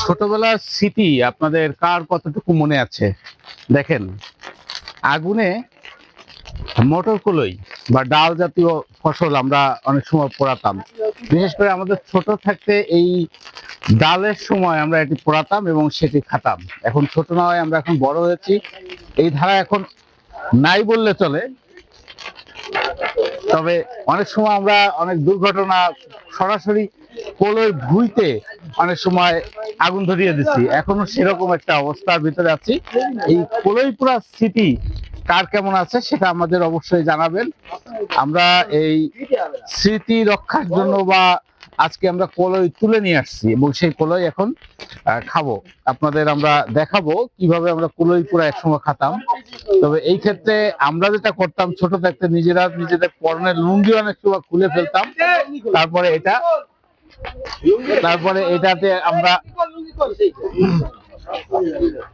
ছোটবেলার স্মৃতি আপনাদের কার কতটুকু মনে আছে? দেখেন, আগুনে মটর কলই বা ডাল জাতীয় ফসল আমরা অনেক সময় পোড়াতাম। বিশেষ করে আমাদের ছোট থাকতে এই ডালের সময় আমরা এটি পোড়াতাম এবং সেটি খাতাম। এখন ছোট না হয়, আমরা এখন বড় হয়েছি, এই ধারা এখন নাই বললে চলে। তবে অনেক সময় আমরা অনেক দুর্ঘটনা সরাসরি কলই ভুঁইতে অনেক সময় আগুন ধরিয়ে দিচ্ছি। এখনো সেরকম একটা অবস্থার ভিতরে আছি। এই কলই পোড়ার স্মৃতি কার কেমন আছে সেটা আমাদের অবশ্যই জানাবেন। আমরা এই স্মৃতি রক্ষার জন্য বা আজকে আমরা কলই তুলে নিয়ে আসছি এবং সেই কলই এখন খাবো। আপনাদের আমরা দেখাবো কিভাবে আমরা কলই পোড়া একসময় খাতাম। তবে এই ক্ষেত্রে আমরা যেটা করতাম, ছোট থাকতে নিজেরা নিজেদের পরনের লুঙ্গি অনেক সময় খুলে ফেলতাম, তারপরে এটাতে আমরা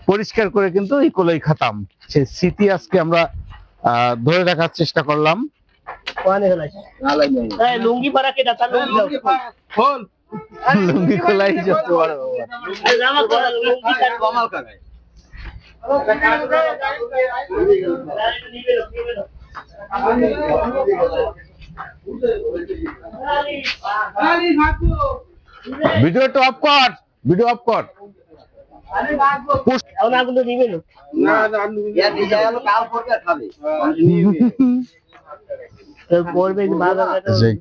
পরিষ্কার করে কিন্তু এই কলই খাতাম। সেই স্মৃতি আজকে আমরা ধরে রাখার চেষ্টা করলাম। লুঙ্গি খোলাই ভিডিওটা অফ কর, ভিডিও অফ কর।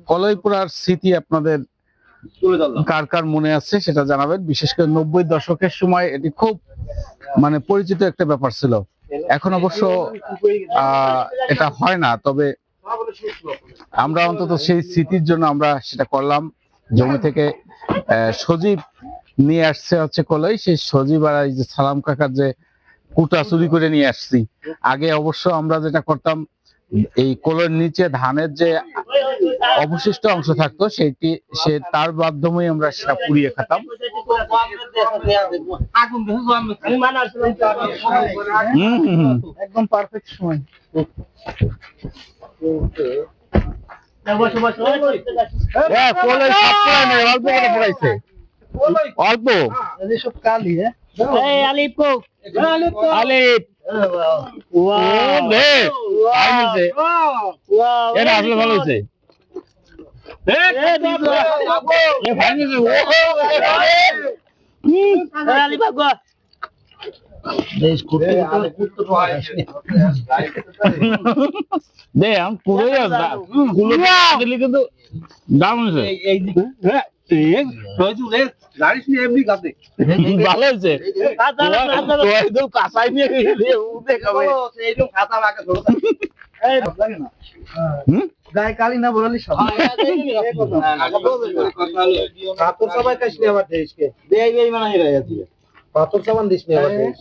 কলই পোড়ার স্মৃতি আপনাদের কার কার মনে আছে সেটা জানাবেন। বিশেষ করে 90 দশকের সময় এটি খুব পরিচিত একটা ব্যাপার ছিল। এখন অবশ্য এটা হয় না, তবে আমরা অন্তত সেই স্মৃতির জন্য আমরা সেটা করলাম। জমি থেকে সজীব নিয়ে আসছে হচ্ছে কলই, সেই সজীব আর এই যে সালাম কাকার যে কুটা চুরি করে নিয়ে আসছি। আগে অবশ্য আমরা যেটা করতাম, এই কলইয়ের নিচে ধানের যে অবশিষ্ট অংশ থাকতো তার মাধ্যমে আমরা সেটা পুড়িয়ে খেতাম। একদম পারফেক্ট সময়। অল্প সব কালি। আলিপ এটা আসলে ভালো হয়েছে। কিন্তু দাম হয়েছে, ভালো হয়েছে। কাঁচাই নিয়ে গায়ে কালি না বললি পাথর সাবান দিস নি আমার দেশকে, পাথর সাবান দিস নি আমার দেশ।